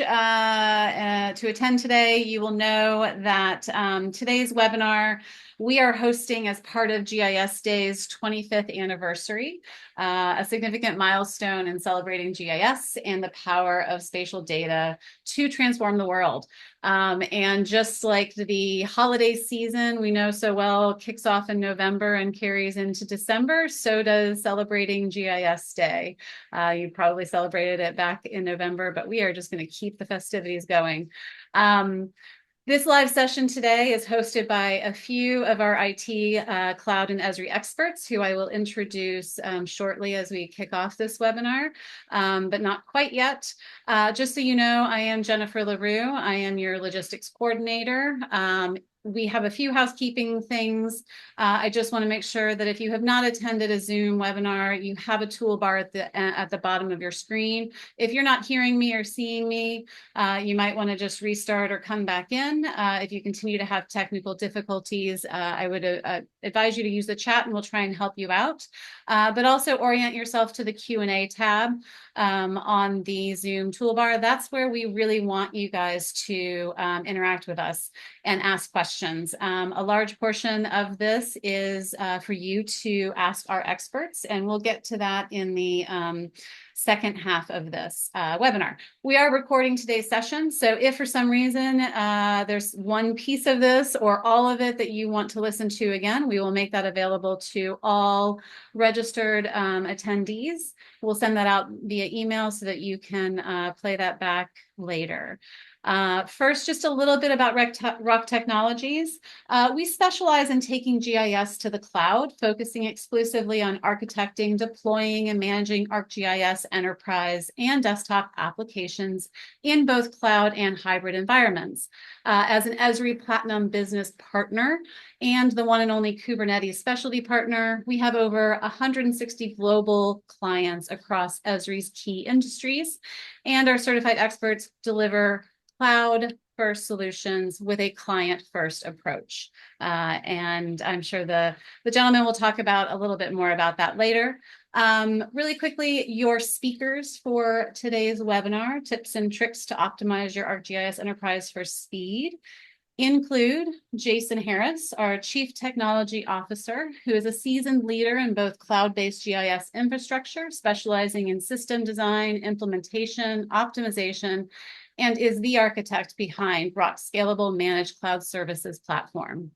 to attend today, you will know that today's webinar we are hosting as part of GIS Day's 25th anniversary, a significant milestone in celebrating GIS and the power of spatial data to transform the world. And just like the holiday season we know so well kicks off in November and carries into December, so does celebrating GIS Day. You probably celebrated it back in November, but we are just going to keep the festivities going. This live session today is hosted by a few of our IT, cloud, and Esri experts who I will introduce shortly as we kick off this webinar, but not quite yet. Just so you know, I am Jennifer LaRue. I am your logistics coordinator. We have a few housekeeping things. I just want to make sure that if you have not attended a Zoom webinar, you have a toolbar at the bottom of your screen. If you're not hearing me or seeing me, you might want to just restart or come back in. If you continue to have technical difficulties, I would advise you to use the chat and we'll try and help you out. But also orient yourself to the Q&A tab on the Zoom toolbar. That's where we really want you guys to interact with us and ask questions. A large portion of this is for you to ask our experts, and we'll get to that in the second half of this webinar. We are recording today's session, so if for some reason there's one piece of this or all of it that you want to listen to again, we will make that available to all registered attendees. We'll send that out via email so that you can play that back later. First, just a little bit about ROK Technologies. We specialize in taking GIS to the cloud, focusing exclusively on architecting, deploying, and managing ArcGIS Enterprise and desktop applications in both cloud and hybrid environments. As an Esri Platinum Business Partner and the one and only Kubernetes Specialty Partner, we have over 160 global clients across Esri's key industries, and our certified experts deliver cloud-first solutions with a client-first approach. And I'm sure the gentleman will talk about a little bit more about that later. Really quickly, your speakers for today's webinar, tips and tricks to optimize your ArcGIS Enterprise for speed, include Jason Harris, our Chief Technology Officer, who is a seasoned leader in both cloud-based GIS infrastructure, specializing in system design, implementation, optimization, and is the architect behind ROK's scalable managed cloud services platform.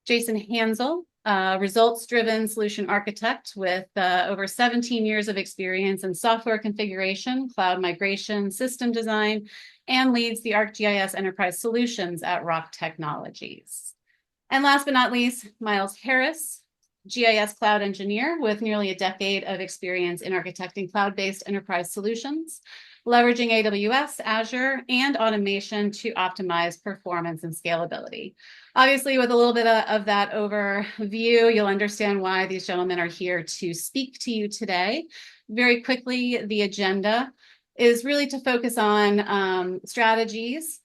Jason Hansel, results-driven solution architect with over 17 years of experience in software configuration, cloud migration, system design, and leads the ArcGIS Enterprise Solutions at ROK Technologies. And last but not least, Miles Harris, GIS cloud engineer with nearly a decade of experience in architecting cloud-based enterprise solutions, leveraging AWS, Azure, and automation to optimize performance and scalability. Obviously, with a little bit of that overview, you'll understand why these gentlemen are here to speak to you today. Very quickly, the agenda is really to focus on strategies.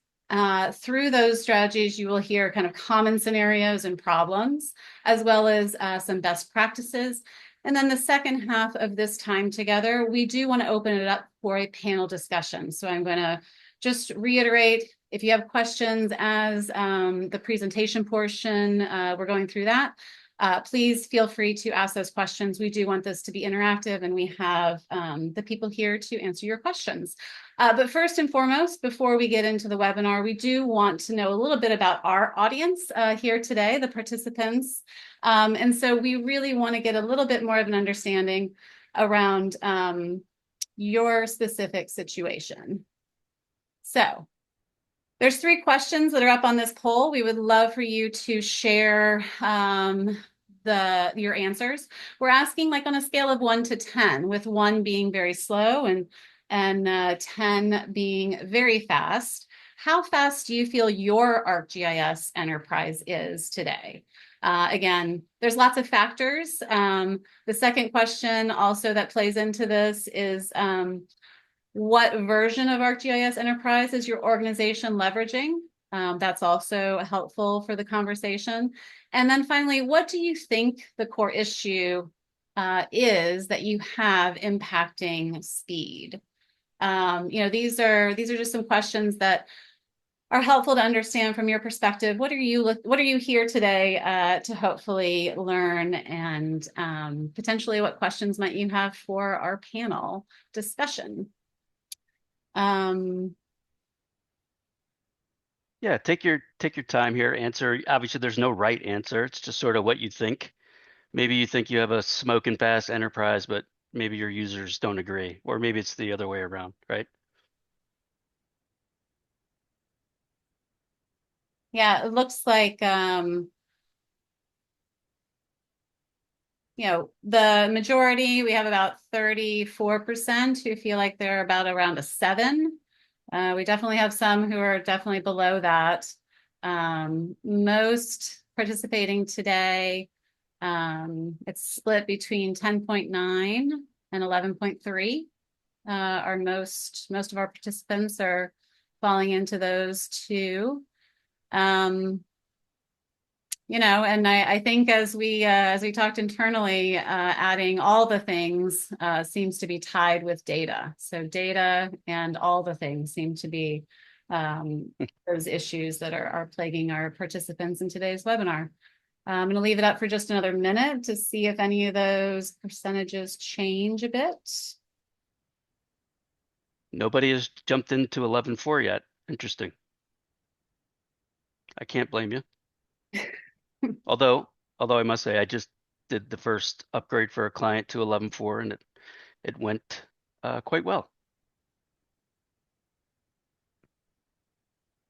Through those strategies, you will hear kind of common scenarios and problems, as well as some best practices. And then the second half of this time together, we do want to open it up for a panel discussion. So I'm going to just reiterate, if you have questions as the presentation portion, we're going through that, please feel free to ask those questions. We do want this to be interactive, and we have the people here to answer your questions. But first and foremost, before we get into the webinar, we do want to know a little bit about our audience here today, the participants. And so we really want to get a little bit more of an understanding around your specific situation. So there's 3 questions that are up on this poll. We would love for you to share your answers. We're asking, like, on a scale of 1 to 10, with 1 being very slow and 10 being very fast. How fast do you feel your ArcGIS Enterprise is today? Again, there's lots of factors. The second question also that plays into this is what version of ArcGIS Enterprise is your organization leveraging? That's also helpful for the conversation. And then finally, what do you think the core issue is that you have impacting speed? These are just some questions that are helpful to understand from your perspective. What are you here today to hopefully learn, and potentially what questions might you have for our panel discussion? Um, Yeah, take your time here. Answer. Obviously, there's no right answer. It's just sort of what you think. Maybe you think you have a smoke and pass enterprise, but maybe your users don't agree, or maybe it's the other way around, right? yeah, it looks like the majority, we have about 34% who feel like they're about around a 7. We definitely have some who are definitely below that. Most participating today, it's split between 10.9 and 11.3. Are most of our participants are falling into those two. Um, and I think as we talked internally, adding all the things seems to be tied with data. So data and all the things seem to be those issues that are plaguing our participants in today's webinar. I'm going to leave it up for just another minute to see if any of those percentages change a bit. Nobody has jumped into 11.4 yet. Interesting. I can't blame you. Although I must say, I just did the first upgrade for a client to 11.4, and it went quite well.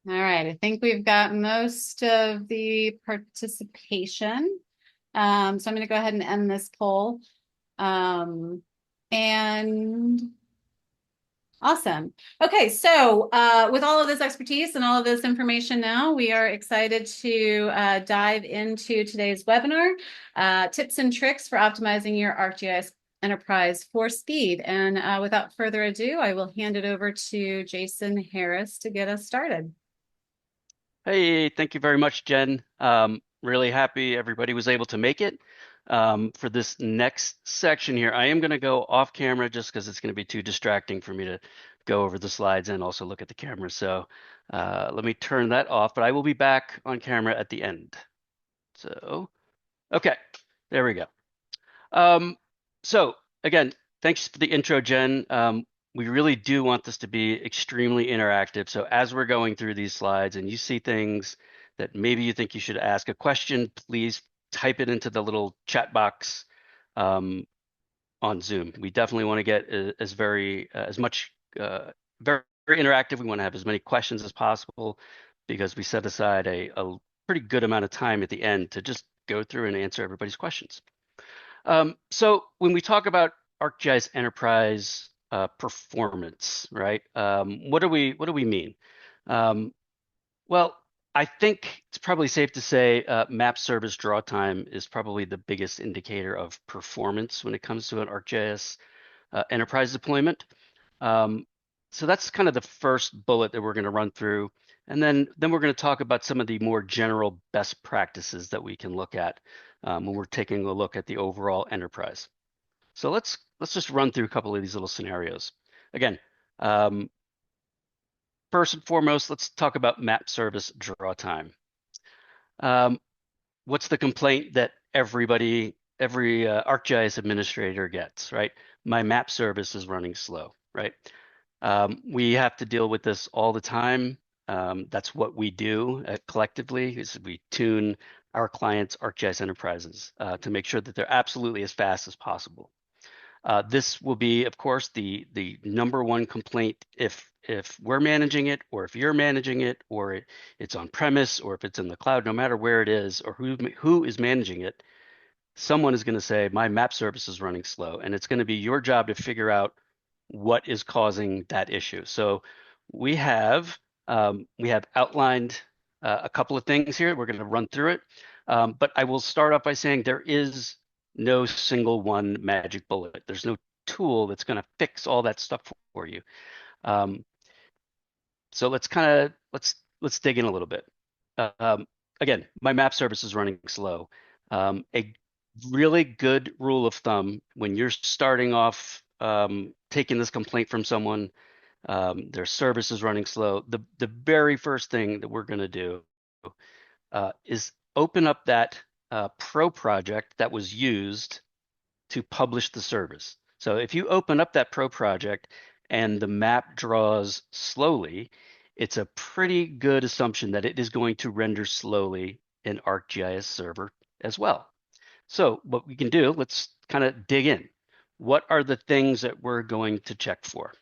All right, I think we've got most of the participation. So I'm going to go ahead and end this poll. And awesome. Okay, so with all of this expertise and all of this information now, we are excited to dive into today's webinar, tips and tricks for optimizing your ArcGIS Enterprise for speed. And without further ado, I will hand it over to Jason Harris to get us started. Hey, thank you very much, Jen. Really happy everybody was able to make it. For this next section here, I am going to go off camera just because it's going to be too distracting for me to go over the slides and also look at the camera. So let me turn that off, but I will be back on camera at the end. So, okay, there we go. Um, so again, thanks for the intro, Jen. We really do want this to be extremely interactive. So as we're going through these slides and you see things that maybe you think you should ask a question, please type it into the little chat box on Zoom. We definitely want to get as much very, very interactive. We want to have as many questions as possible because we set aside a pretty good amount of time at the end to just go through and answer everybody's questions. So when we talk about ArcGIS Enterprise performance, right? What do we mean? Um, well, I think it's probably safe to say map service draw time is probably the biggest indicator of performance when it comes to an ArcGIS enterprise deployment. Um, so that's kind of the first bullet that we're going to run through. And then we're going to talk about some of the more general best practices that we can look at when we're taking a look at the overall enterprise. So let's just run through a couple of these little scenarios. Again, first and foremost, let's talk about map service draw time. What's the complaint that every ArcGIS administrator gets, right? My map service is running slow, right? We have to deal with this all the time. That's what we do collectively is we tune our clients' ArcGIS enterprises to make sure that they're absolutely as fast as possible. This will be, of course, the number one complaint if we're managing it, or if you're managing it, or it's on premise, or if it's in the cloud. No matter where it is or who is managing it, someone is going to say my map service is running slow, and it's going to be your job to figure out what is causing that issue. So we have outlined a couple of things here. We're going to run through it, but I will start off by saying there is no single one magic bullet. There's no tool that's going to fix all that stuff for you. Um, so let's dig in a little bit. Again, my map service is running slow. A really good rule of thumb when you're starting off taking this complaint from someone Their service is running slow. The very first thing that we're going to do is open up that pro project that was used to publish the service. So if you open up that pro project and the map draws slowly, it's a pretty good assumption that it is going to render slowly in ArcGIS server as well. So what we can do, let's kind of dig in. What are the things that we're going to check for?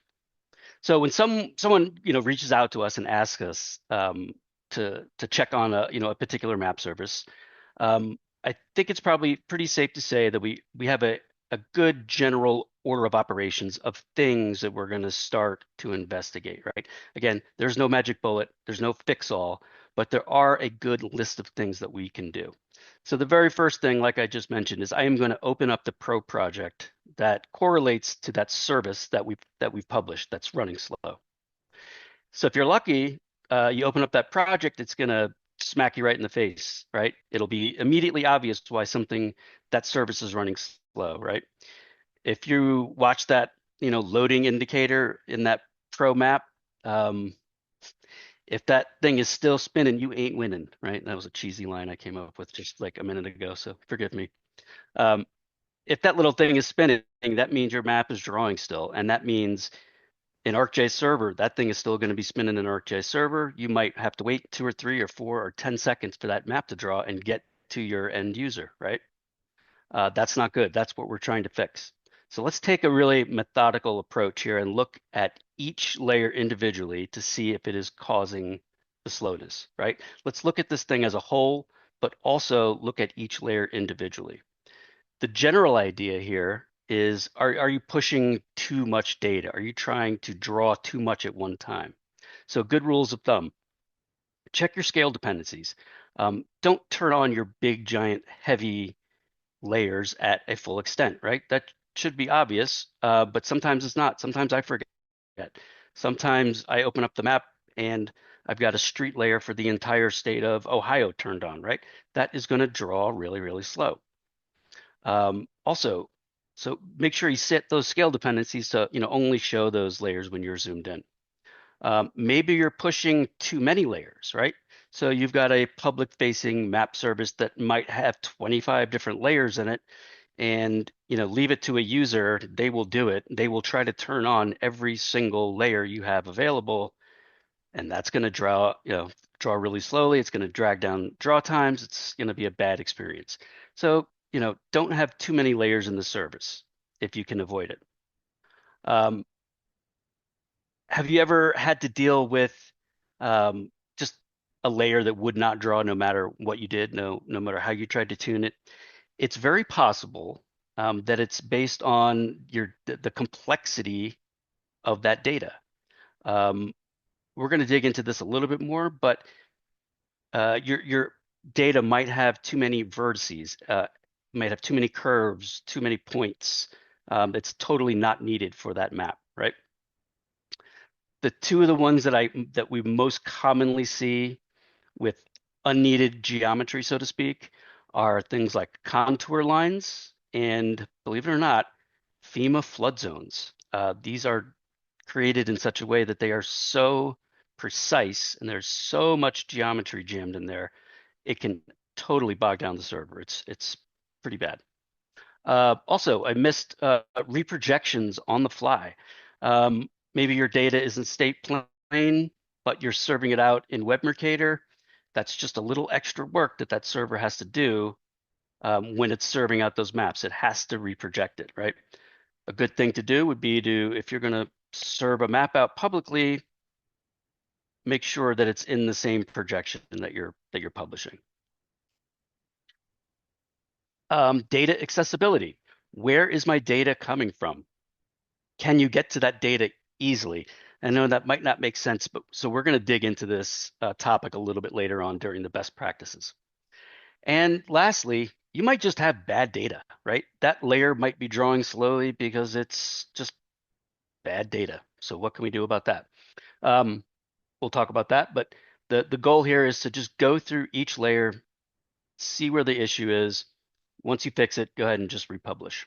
So when someone reaches out to us and asks us to check on a particular map service, I think it's probably pretty safe to say that we have a good general order of operations of things that we're going to start to investigate, right? Again, there's no magic bullet, there's no fix all, but there are a good list of things that we can do. So the very first thing, like I just mentioned, is I am going to open up the pro project that correlates to that service that we've published that's running slow. So if you're lucky, you open up that project, it's going to smack you right in the face, right? It'll be immediately obvious why something that service is running slow, right? If you watch that, loading indicator in that pro map, um, if that thing is still spinning, you ain't winning, right? That was a cheesy line I came up with just like a minute ago, so forgive me. Um, if that little thing is spinning, that means your map is drawing still, and that means in ArcGIS server, that thing is still going to be spinning in ArcGIS server. You might have to wait 2 or 3 or 4 or 10 seconds for that map to draw and get to your end user, right? That's not good. That's what we're trying to fix. So let's take a really methodical approach here and look at each layer individually to see if it is causing the slowness, right? Let's look at this thing as a whole, but also look at each layer individually. The general idea here is, are you pushing too much data? Are you trying to draw too much at one time? So good rules of thumb, check your scale dependencies. Don't turn on your big, giant, heavy layers at a full extent, right? That should be obvious, but sometimes it's not. Sometimes I forget. Sometimes I open up the map and I've got a street layer for the entire state of Ohio turned on, right? That is going to draw really, really slow. Also, so make sure you set those scale dependencies to only show those layers when you're zoomed in. Maybe you're pushing too many layers, right? So you've got a public facing map service that might have 25 different layers in it, and leave it to a user, they will do it. They will try to turn on every single layer you have available, and that's going to draw really slowly. It's going to drag down draw times. It's going to be a bad experience. So don't have too many layers in the service if you can avoid it. Um, have you ever had to deal with just a layer that would not draw no matter what you did, no matter how you tried to tune it? It's very possible that it's based on the complexity of that data. Um, we're going to dig into this a little bit more, but your data might have too many vertices, might have too many curves, too many points. It's totally not needed for that map, right? The two of the ones that we most commonly see with unneeded geometry, so to speak, are things like contour lines and, believe it or not, FEMA flood zones. These are created in such a way that they are so precise and there's so much geometry jammed in there, it can totally bog down the server. It's pretty bad. Also, I missed reprojections on the fly. Maybe your data is in state plane, but you're serving it out in Web Mercator. That's just a little extra work that server has to do when it's serving out those maps. It has to reproject it, right? A good thing to do would be if you're going to serve a map out publicly, make sure that it's in the same projection that you're publishing. Data accessibility. Where is my data coming from? Can you get to that data easily? I know that might not make sense, but so we're going to dig into this topic a little bit later on during the best practices. And lastly, you might just have bad data, right? That layer might be drawing slowly because it's just bad data. So what can we do about that? We'll talk about that, but the goal here is to just go through each layer, see where the issue is. Once you fix it, go ahead and just republish.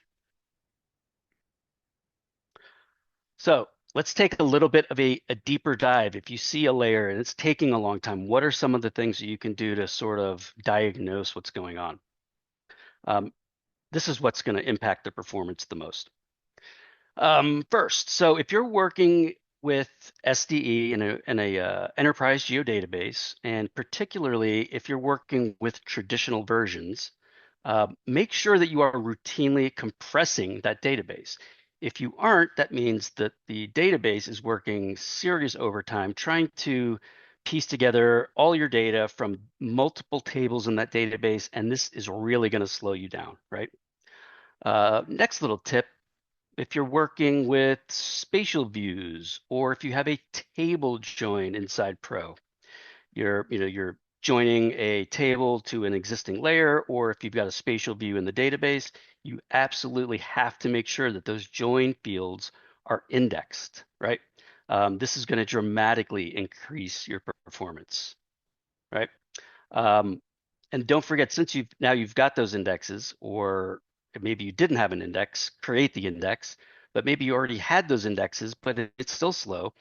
So let's take a little bit of a deeper dive. If you see a layer and it's taking a long time, what are some of the things that you can do to sort of diagnose what's going on? Um, this is what's going to impact the performance the most. First, so if you're working with SDE in a enterprise geodatabase, and particularly if you're working with traditional versions, make sure that you are routinely compressing that database. If you aren't, that means that the database is working serious overtime trying to piece together all your data from multiple tables in that database, and this is really going to slow you down, right? Next little tip, if you're working with spatial views or if you have a table join inside Pro, you're joining a table to an existing layer, or if you've got a spatial view in the database, you absolutely have to make sure that those join fields are indexed, right? This is going to dramatically increase your performance, right? Um, and don't forget, since you've got those indexes, or maybe you didn't have an index, create the index, but maybe you already had those indexes, but it's still slow.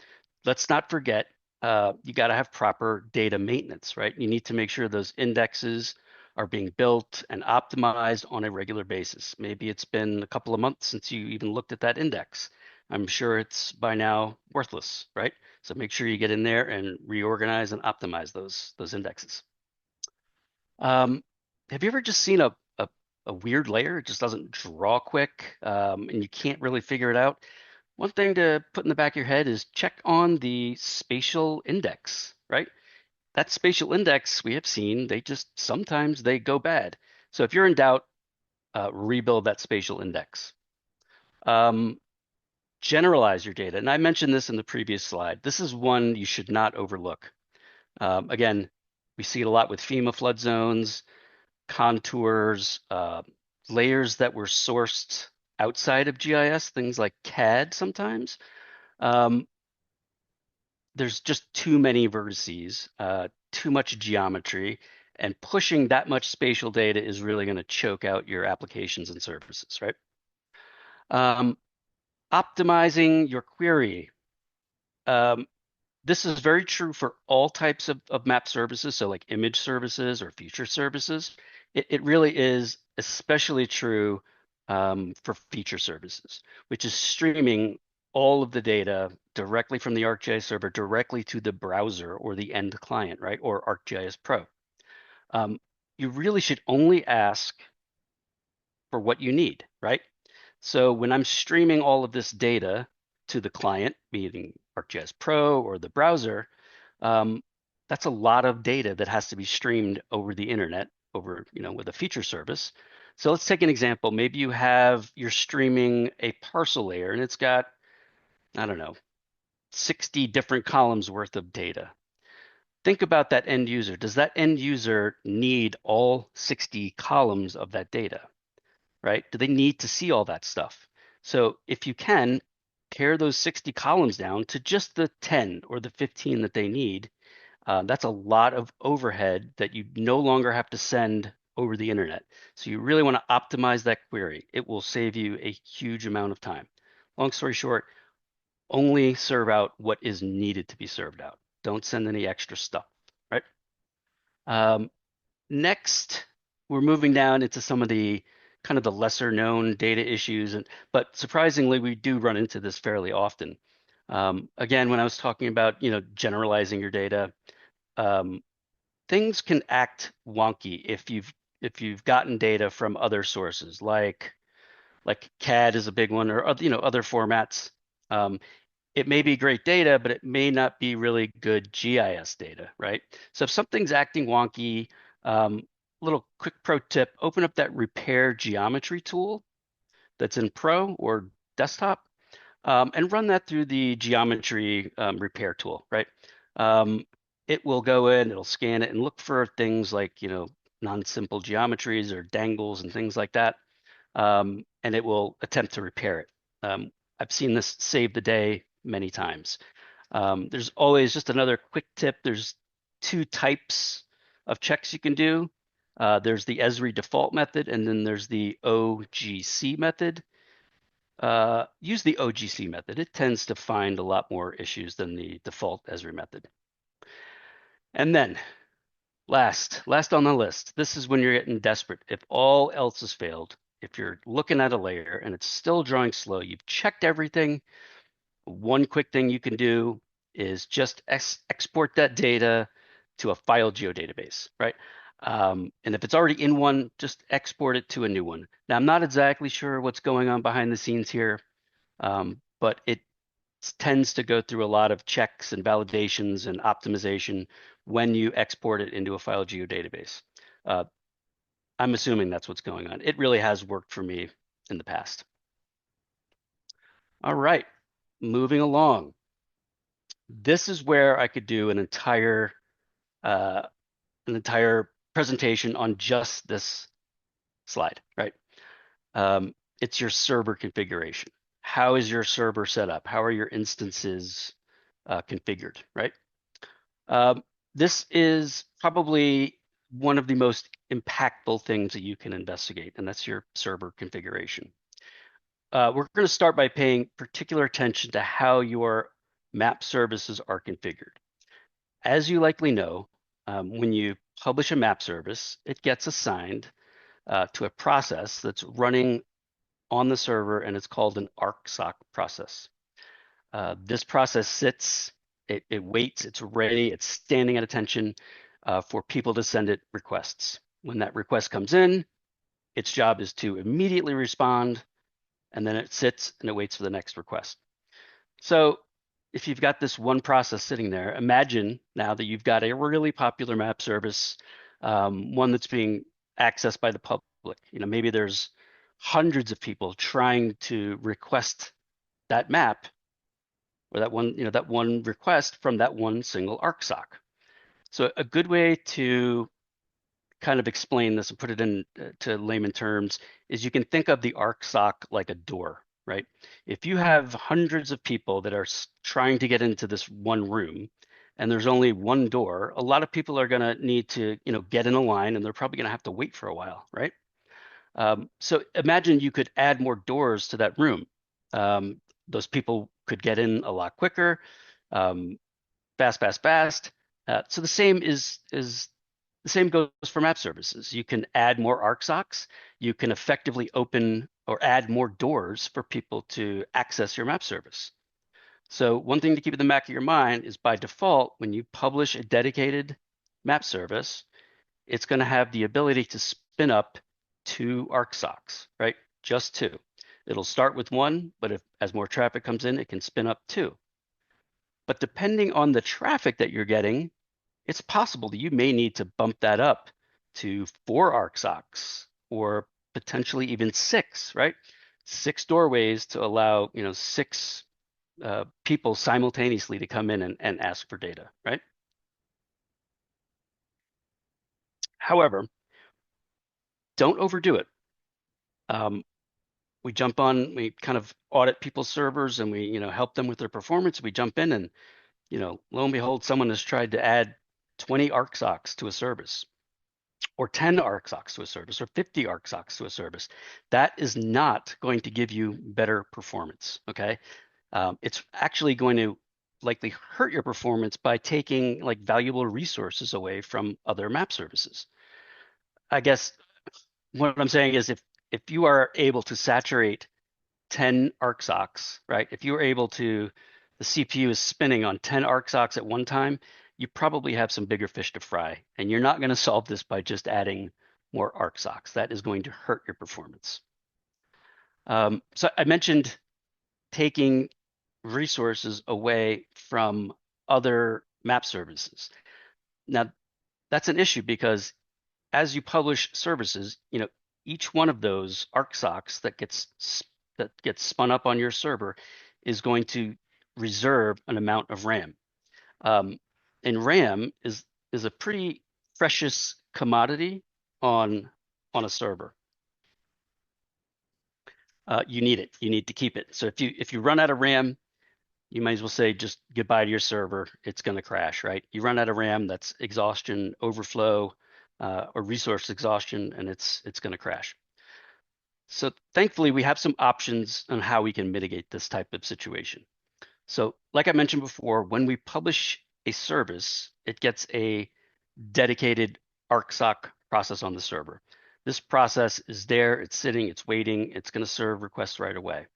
Let's not forget, you got to have proper data maintenance, right? You need to make sure those indexes are being built and optimized on a regular basis. Maybe it's been a couple of months since you even looked at that index. I'm sure it's by now worthless, right? So make sure you get in there and reorganize and optimize those indexes. Um, have you ever just seen a weird layer? It just doesn't draw quick, and you can't really figure it out. One thing to put in the back of your head is check on the spatial index, right? That spatial index we have seen, they just sometimes they go bad. So if you're in doubt, rebuild that spatial index. Um, Generalize your data. And I mentioned this in the previous slide. This is one you should not overlook. Again, we see it a lot with FEMA flood zones, contours, layers that were sourced outside of GIS, things like CAD sometimes. Um, there's just too many vertices, too much geometry, and pushing that much spatial data is really going to choke out your applications and services, right? Um, Optimizing your query. Um, This is very true for all types of map services, so like image services or feature services. It really is especially true for feature services, which is streaming all of the data directly from the ArcGIS server directly to the browser or the end client, right? Or ArcGIS Pro. Um, you really should only ask for what you need, right? So when I'm streaming all of this data to the client, meaning ArcGIS Pro or the browser, um, that's a lot of data that has to be streamed over the internet, over, with a feature service. So let's take an example. Maybe you're streaming a parcel layer and it's got, I don't know, 60 different columns worth of data. Think about that end user. Does that end user need all 60 columns of that data? Right? Do they need to see all that stuff? So if you can, pare those 60 columns down to just the 10 or the 15 that they need. That's a lot of overhead that you no longer have to send over the internet. So you really want to optimize that query. It will save you a huge amount of time. Long story short, only serve out what is needed to be served out. Don't send any extra stuff, right? Um, Next, we're moving down into some of the kind of the lesser known data issues, but surprisingly, we do run into this fairly often. Again, when I was talking about, generalizing your data, um, things can act wonky if you've gotten data from other sources, like CAD is a big one, or other formats. Um, it may be great data, but it may not be really good GIS data, right? So if something's acting wonky, little quick pro tip, open up that repair geometry tool that's in Pro or desktop, and run that through the geometry repair tool, right? Um, it will go in, it'll scan it and look for things like, non-simple geometries or dangles and things like that, and it will attempt to repair it. I've seen this save the day many times. There's always just another quick tip. There's two types of checks you can do. There's the Esri default method, and then there's the OGC method. use the OGC method. It tends to find a lot more issues than the default Esri method. And then last on the list, this is when you're getting desperate. If all else has failed, if you're looking at a layer and it's still drawing slow, you've checked everything. One quick thing you can do is just export that data to a file geodatabase, right? And if it's already in one, just export it to a new one. Now, I'm not exactly sure what's going on behind the scenes here, but it tends to go through a lot of checks and validations and optimization when you export it into a file geodatabase. I'm assuming that's what's going on. It really has worked for me in the past. All right, moving along. This is where I could do an entire presentation on just this slide, right? It's your server configuration. How is your server set up? How are your instances configured, right? This is probably one of the most impactful things that you can investigate, and that's your server configuration. We're going to start by paying particular attention to how your map services are configured. As you likely know, when you publish a map service, it gets assigned to a process that's running on the server, and it's called an ArcSoc process. This process sits, it waits, it's ready, it's standing at attention for people to send it requests. When that request comes in, its job is to immediately respond, and then it sits and it waits for the next request. So if you've got this one process sitting there, imagine now that you've got a really popular map service, one that's being accessed by the public. Maybe there's hundreds of people trying to request that map or that one request from that one single ArcSoc. So a good way to kind of explain this and put it in to layman terms is you can think of the ArcSoc like a door, right? If you have hundreds of people that are trying to get into this one room and there's only one door, a lot of people are going to need to, get in a line, and they're probably going to have to wait for a while, right? So imagine you could add more doors to that room. Those people could get in a lot quicker, fast. So the same goes for map services. You can add more ArcSocs. You can effectively open or add more doors for people to access your map service. So one thing to keep in the back of your mind is by default, when you publish a dedicated map service, it's going to have the ability to spin up 2 ArcSocs, right? Just 2. It'll start with 1, but as more traffic comes in, it can spin up 2. But depending on the traffic that you're getting, it's possible that you may need to bump that up to 4 ArcSocs or potentially even 6, right? 6 doorways to allow 6 people simultaneously to come in and ask for data, right? However, don't overdo it. We kind of audit people's servers, and we help them with their performance. We jump in and lo and behold, someone has tried to add 20 ArcSocs to a service, or 10 ArcSocs to a service, or 50 ArcSocs to a service. That is not going to give you better performance, okay? It's actually going to likely hurt your performance by taking valuable resources away from other map services. I guess what I'm saying is if you are able to saturate 10 ArcSocs, right? If you were able to, the CPU is spinning on 10 ArcSocs at one time, you probably have some bigger fish to fry. And you're not going to solve this by just adding more ArcSocs. That is going to hurt your performance. So I mentioned taking resources away from other map services. Now, that's an issue because as you publish services, each one of those ArcSocs that gets spun up on your server is going to reserve an amount of RAM. And RAM is a pretty precious commodity on a server. You need it. You need to keep it. So if you run out of RAM, you might as well say just goodbye to your server. It's going to crash, right? You run out of RAM, that's exhaustion, overflow, or resource exhaustion, and it's going to crash. So thankfully, we have some options on how we can mitigate this type of situation. So like I mentioned before, when we publish a service, it gets a dedicated ArcSoc process on the server. This process is there, it's sitting, it's waiting, it's going to serve requests right away.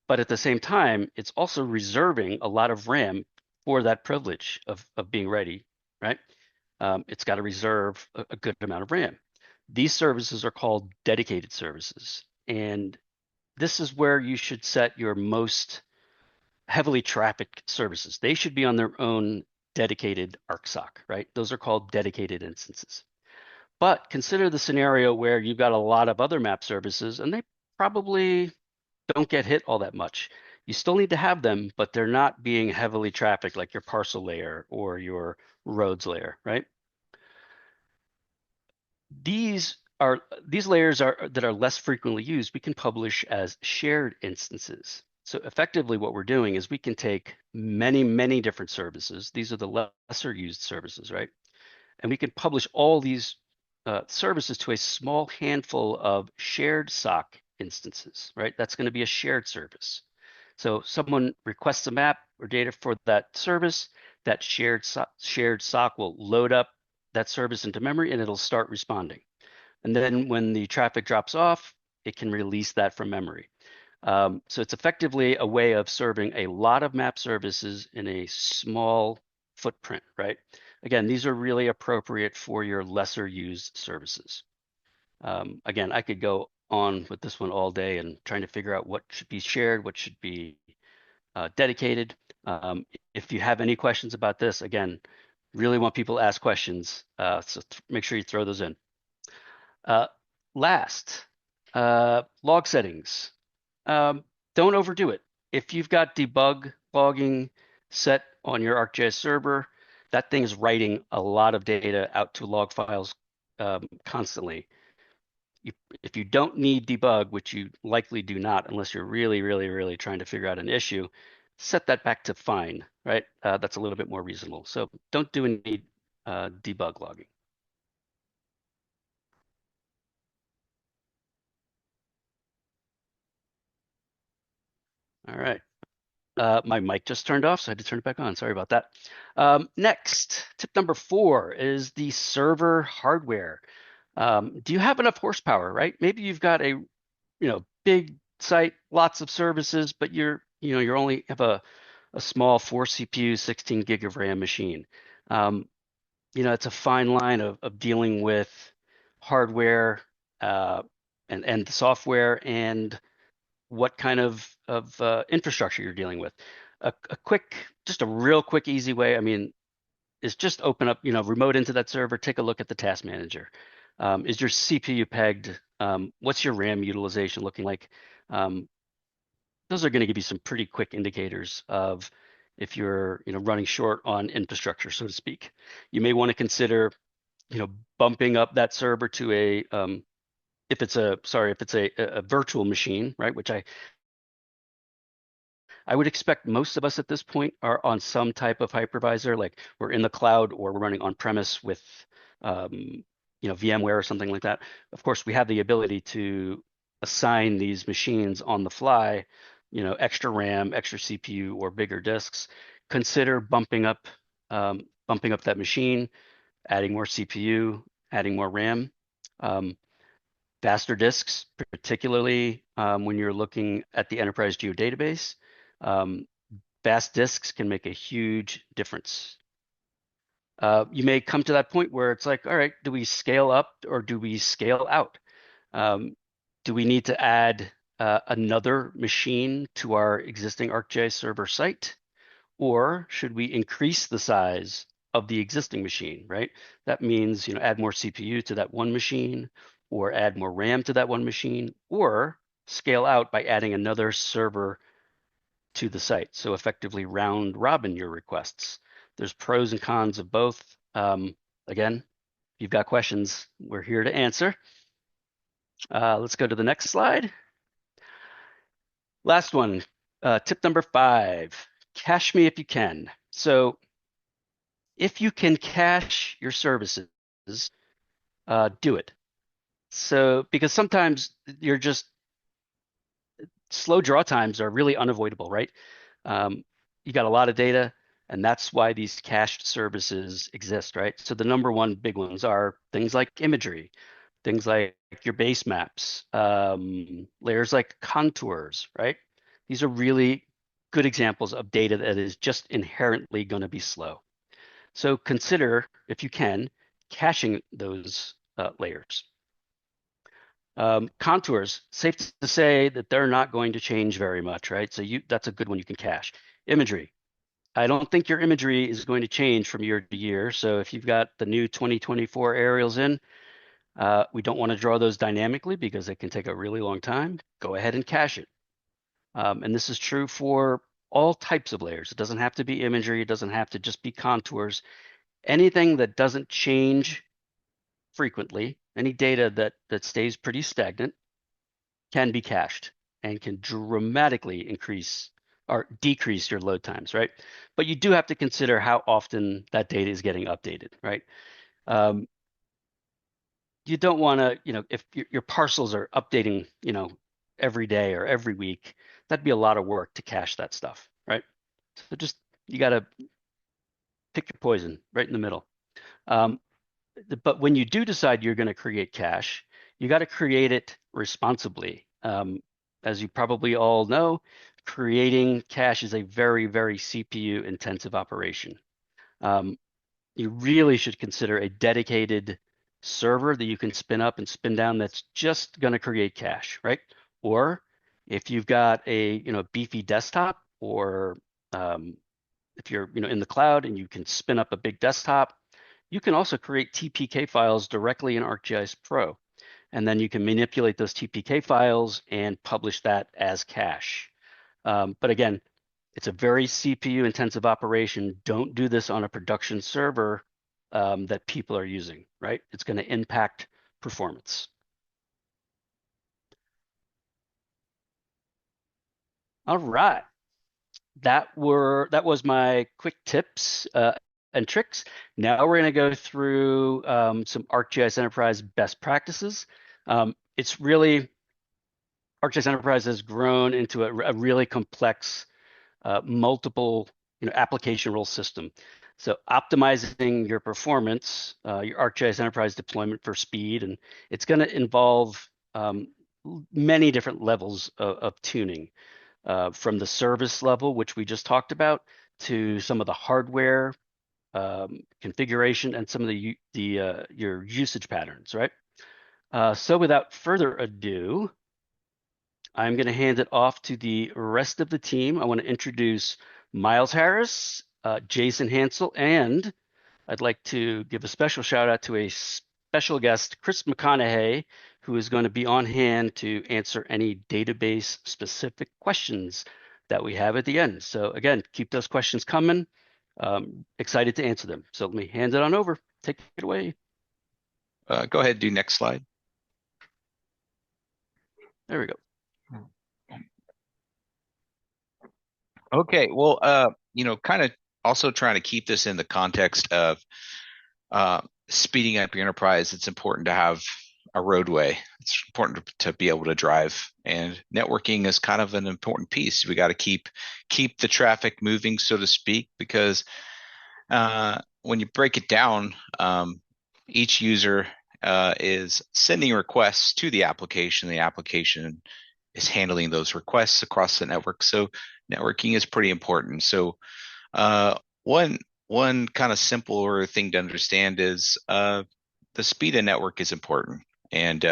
But at the same time, it's also reserving a lot of RAM for that privilege of being ready, right? It's got to reserve a good amount of RAM. These services are called dedicated services. And this is where you should set your most heavily trafficked services. They should be on their own dedicated ArcSoc, right? Those are called dedicated instances. But consider the scenario where you've got a lot of other map services and they probably don't get hit all that much. You still need to have them, but they're not being heavily trafficked like your parcel layer or your roads layer, right? These layers are that are less frequently used, we can publish as shared instances. So effectively what we're doing is we can take many, many different services. These are the lesser used services, right? And we can publish all these services to a small handful of shared SOC instances, right? That's going to be a shared service. So someone requests a map or data for that service, that shared SOC will load up that service into memory and it'll start responding. And then when the traffic drops off, it can release that from memory. So it's effectively a way of serving a lot of map services in a small footprint, right? Again, these are really appropriate for your lesser used services. Again, I could go on with this one all day and trying to figure out what should be shared, what should be dedicated. If you have any questions about this, again, really want people to ask questions. So make sure you throw those in. Uh, Last, log settings. Don't overdo it. If you've got debug logging set on your ArcGIS server, that thing is writing a lot of data out to log files constantly. If you don't need debug, which you likely do not unless you're really, really, really trying to figure out an issue, set that back to fine, right? That's a little bit more reasonable. So don't do any debug logging. All right. My mic just turned off, so I had to turn it back on. Sorry about that. Next, tip number 4 is the server hardware. Do you have enough horsepower, right? Maybe you've got a big site, lots of services, but you're only have a small 4 CPU, 16 gig of RAM machine. It's a fine line of dealing with hardware uh, and the software and what kind of infrastructure you're dealing with. Just a real quick, easy way. I mean, is just open up, remote into that server, take a look at the task manager. Is your CPU pegged? What's your RAM utilization looking like? Those are going to give you some pretty quick indicators of if you're, running short on infrastructure, so to speak. You may want to consider, bumping up that server to if it's a virtual machine, right? Which I would expect most of us at this point are on some type of hypervisor, like we're in the cloud or we're running on premise with, VMware or something like that. Of course, we have the ability to assign these machines on the fly, extra RAM, extra CPU, or bigger disks. Consider bumping up that machine, adding more CPU, adding more RAM. Um, Faster disks, particularly when you're looking at the enterprise geodatabase. Um, Fast disks can make a huge difference. You may come to that point where it's like, all right, do we scale up or do we scale out? Um, do we need to add another machine to our existing ArcGIS server site? Or should we increase the size of the existing machine, right? That means, add more CPU to that one machine, or add more RAM to that one machine, or scale out by adding another server to the site. So effectively round robin your requests. There's pros and cons of both. Again, if you've got questions, we're here to answer. Let's go to the next slide. Last one, tip number 5, cache me if you can. So if you can cache your services, do it. So because sometimes you're just slow draw times are really unavoidable, right? Um, you got a lot of data, and that's why these cached services exist, right? So the number one big ones are things like imagery, things like your base maps, layers like contours, right? These are really good examples of data that is just inherently going to be slow. So consider, if you can, caching those layers. Contours, safe to say that they're not going to change very much, right? So that's a good one you can cache. Imagery. I don't think your imagery is going to change from year to year. So if you've got the new 2024 aerials in, we don't want to draw those dynamically because it can take a really long time. Go ahead and cache it. And this is true for all types of layers. It doesn't have to be imagery. It doesn't have to just be contours. Anything that doesn't change frequently, any data that stays pretty stagnant, can be cached and can dramatically increase or decrease your load times, right? But you do have to consider how often that data is getting updated, right? Um, you don't want to, if your parcels are updating, every day or every week, that'd be a lot of work to cache that stuff, right? So just, you got to pick your poison right in the middle. Um, but when you do decide you're going to create cache, you got to create it responsibly. As you probably all know, creating cache is a very, very CPU intensive operation. Um, you really should consider a dedicated server that you can spin up and spin down that's just going to create cache, right? Or if you've got a beefy desktop, or if you're in the cloud and you can spin up a big desktop, you can also create TPK files directly in ArcGIS Pro. And then you can manipulate those TPK files and publish that as cache. But again, it's a very CPU intensive operation. Don't do this on a production server that people are using, right? It's going to impact performance. All right. That was my quick tips and tricks. Now we're going to go through some ArcGIS Enterprise best practices. It's really ArcGIS Enterprise has grown into a really complex, multiple application role system. So optimizing your performance, your ArcGIS Enterprise deployment for speed, and it's going to involve many different levels of tuning, from the service level, which we just talked about, to some of the hardware configuration and some of your usage patterns, right? So without further ado, I'm going to hand it off to the rest of the team. I want to introduce Miles Harris, Jason Hansel, and I'd like to give a special shout out to a special guest, Chris McConaughey, who is going to be on hand to answer any database specific questions that we have at the end. So again, keep those questions coming. Excited to answer them. So let me hand it on over. Take it away. Go ahead, do next slide. There we go. Okay, well, kind of also trying to keep this in the context of speeding up your enterprise. It's important to have a roadway. It's important to be able to drive, and networking is kind of an important piece. We got to keep the traffic moving, so to speak, because when you break it down, each user is sending requests to the application. The application is handling those requests across the network. So networking is pretty important. So uh, one kind of simpler thing to understand is the speed of network is important, and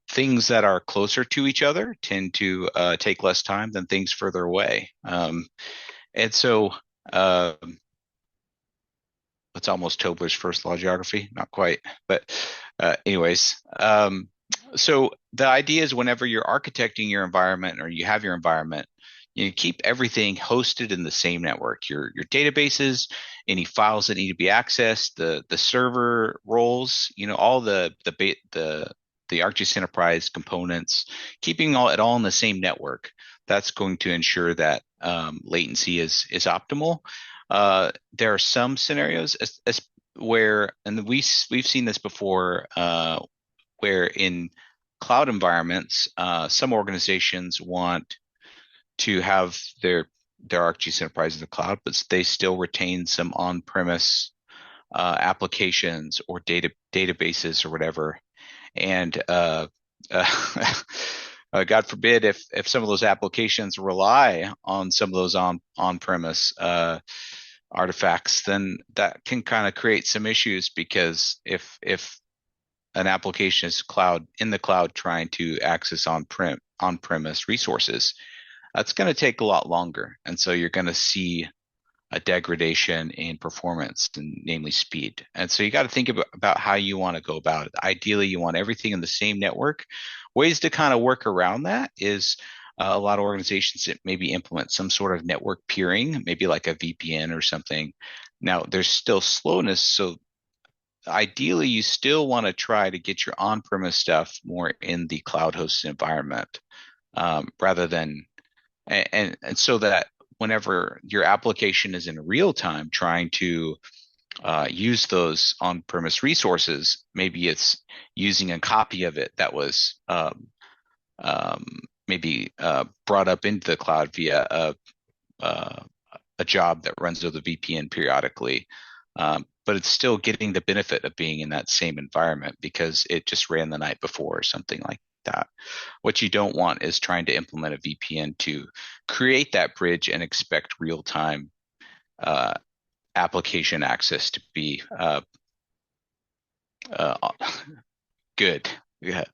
things that are closer to each other tend to take less time than things further away. And so it's almost Tobler's first law of geography, not quite, but anyways. So the idea is whenever you're architecting your environment or you have your environment, you keep everything hosted in the same network. Your databases, any files that need to be accessed, the server roles, all the ArcGIS Enterprise components, keeping it all in the same network. That's going to ensure that latency is optimal. There are some scenarios where, and we've seen this before, where in cloud environments, some organizations want to have their ArcGIS Enterprise in the cloud, but they still retain some on-premise applications or databases or whatever. And God forbid if some of those applications rely on some of those on-premise artifacts, then that can kind of create some issues, because if an application is in the cloud trying to access on-premise resources, that's going to take a lot longer. And so you're going to see a degradation in performance, and namely speed. And so you got to think about how you want to go about it. Ideally, you want everything in the same network. Ways to kind of work around that is a lot of organizations that maybe implement some sort of network peering, maybe like a VPN or something. Now, there's still slowness, so ideally, you still want to try to get your on-premise stuff more in the cloud hosted environment, rather than, and so that whenever your application is in real time trying to use those on-premise resources, maybe it's using a copy of it that was maybe brought up into the cloud via a job that runs with a VPN periodically. But it's still getting the benefit of being in that same environment because it just ran the night before or something like that. What you don't want is trying to implement a VPN to create that bridge and expect real-time application access to be good. Yeah.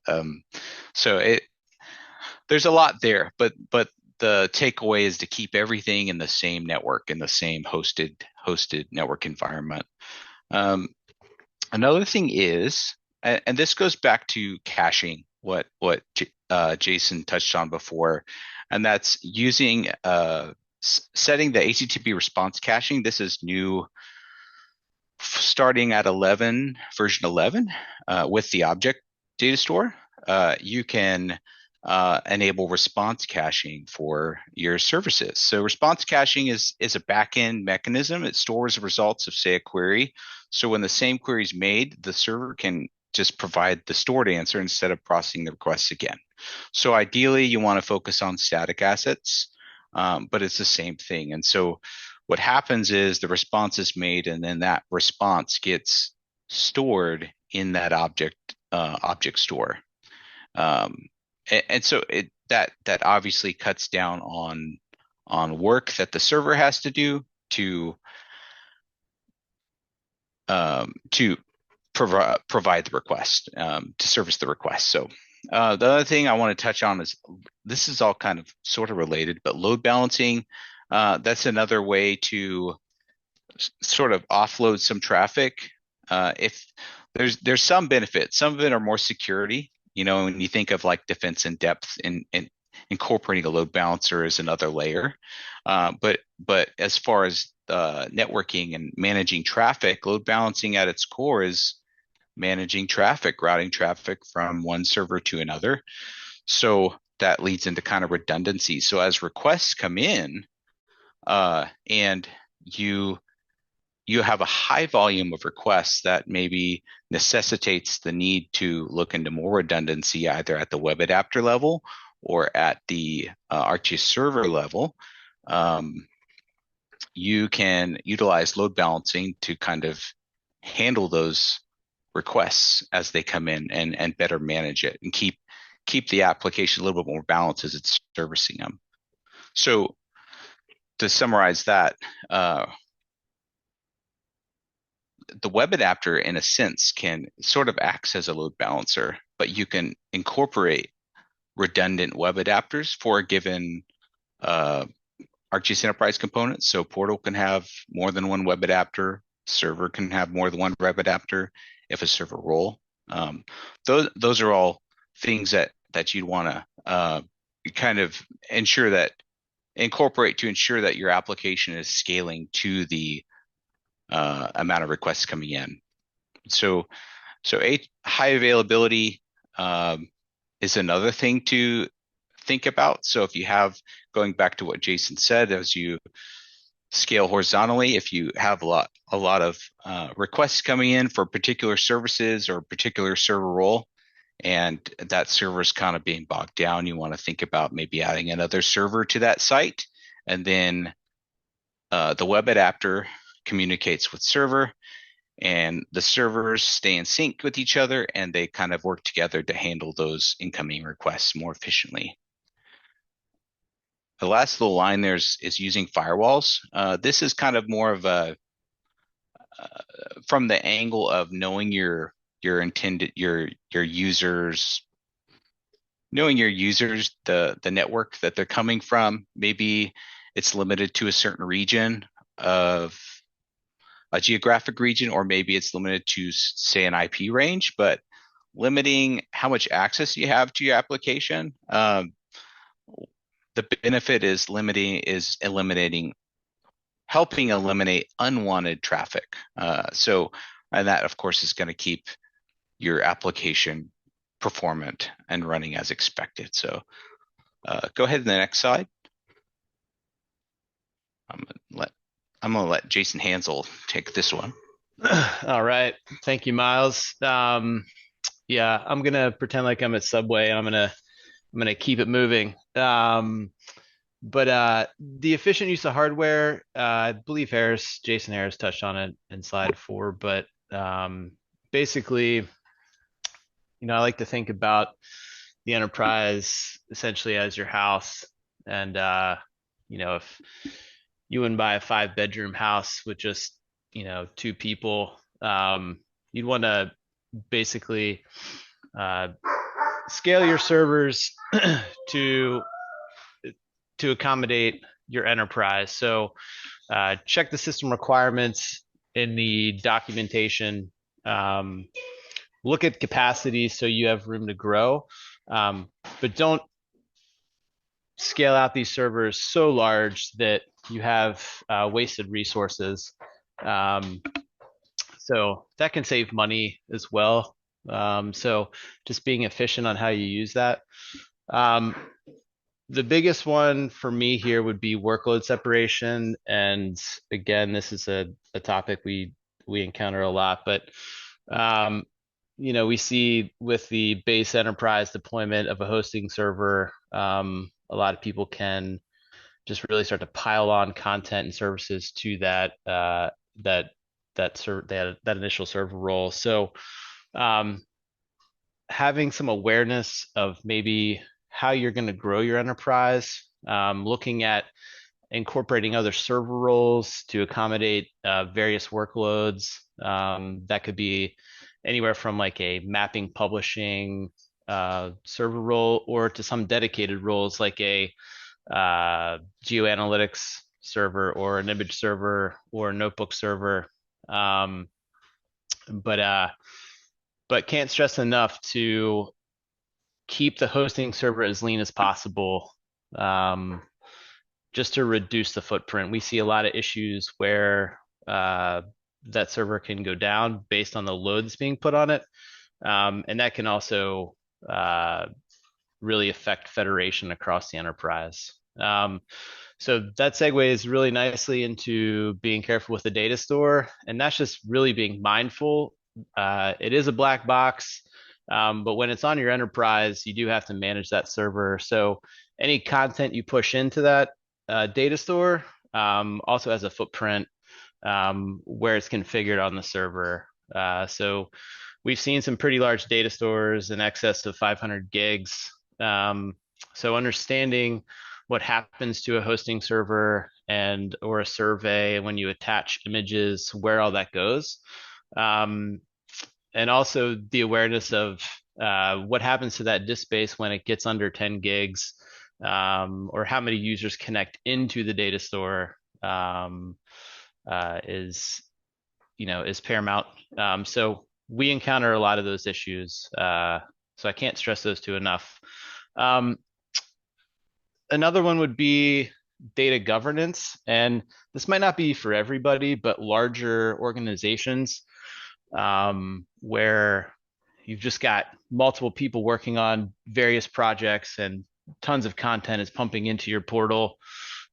So there's a lot there, but the takeaway is to keep everything in the same network, in the same hosted network environment. Another thing is, and this goes back to caching, what Jason touched on before, and that's using setting the HTTP response caching. This is new, starting at version 11, with the object data store. You can enable response caching for your services. So response caching is a backend mechanism. It stores the results of, say, a query. So when the same query is made, the server can just provide the stored answer instead of processing the requests again. So ideally, you want to focus on static assets, but it's the same thing. And so what happens is the response is made, and then that response gets stored in that object store. And so that obviously cuts down on work that the server has to do to provide the request, to service the request. So the other thing I want to touch on is, this is all kind of sort of related, but load balancing, that's another way to sort of offload some traffic. If there's some benefits, some of it are more security. When you think of like defense in depth, and incorporating a load balancer is another layer. But as far as networking and managing traffic, load balancing at its core is managing traffic, routing traffic from one server to another. So that leads into kind of redundancy. So as requests come in, and you have a high volume of requests, that maybe necessitates the need to look into more redundancy, either at the web adapter level or at the ArcGIS server level. You can utilize load balancing to kind of handle those requests as they come in, and better manage it, and keep the application a little bit more balanced as it's servicing them. So to summarize that, the web adapter, in a sense, can sort of acts as a load balancer, but you can incorporate redundant web adapters for a given ArcGIS Enterprise component. So Portal can have more than one web adapter. Server can have more than one web adapter if a server role. Those are all things that you'd want to kind of incorporate to ensure that your application is scaling to the amount of requests coming in. So high availability is another thing to think about. So if you have, going back to what Jason said, as you scale horizontally, if you have a lot of requests coming in for particular services or particular server role, and that server is kind of being bogged down, you want to think about maybe adding another server to that site, and then the web adapter communicates with server, and the servers stay in sync with each other, and they kind of work together to handle those incoming requests more efficiently. The last little line there is using firewalls. This is kind of more of a from the angle of knowing your intended your users, knowing your users, the network that they're coming from. Maybe it's limited to a certain region of a geographic region, or maybe it's limited to, say, an IP range, but limiting how much access you have to your application. The benefit is helping eliminate unwanted traffic. And that, of course, is going to keep your application performant and running as expected. So go ahead to the next slide. I'm going to let Jason Hansel take this one. All right. Thank you, Miles. Yeah, I'm going to pretend like I'm at Subway, and I'm going to keep it moving. But the efficient use of hardware, I believe Jason Harris touched on it in slide 4, but basically, I like to think about the enterprise essentially as your house. And, if you wouldn't buy a 5-bedroom house with just, 2 people, you'd want to basically scale your servers to accommodate your enterprise. So check the system requirements in the documentation. Look at capacity so you have room to grow, but don't scale out these servers so large that you have wasted resources. So that can save money as well. So just being efficient on how you use that. The biggest one for me here would be workload separation. And again, this is a topic we encounter a lot, but we see with the base enterprise deployment of a hosting server, a lot of people can just really start to pile on content and services to that initial server role. So having some awareness of maybe how you're going to grow your enterprise, looking at incorporating other server roles to accommodate various workloads. That could be anywhere from like a mapping publishing server role, or to some dedicated roles like a geoanalytics server, or an image server, or a notebook server. But can't stress enough to keep the hosting server as lean as possible, just to reduce the footprint. We see a lot of issues where that server can go down based on the load that's being put on it. And that can also really affect federation across the enterprise. So that segues really nicely into being careful with the data store. And that's just really being mindful. It is a black box, but when it's on your enterprise, you do have to manage that server. So any content you push into that data store also has a footprint where it's configured on the server. So we've seen some pretty large data stores in excess of 500 gigs. So understanding what happens to a hosting server or a survey when you attach images, where all that goes. And also the awareness of what happens to that disk space when it gets under 10 gigs, or how many users connect into the data store is paramount. So we encounter a lot of those issues. So I can't stress those two enough. Another one would be data governance. And this might not be for everybody, but larger organizations where you've just got multiple people working on various projects and tons of content is pumping into your portal.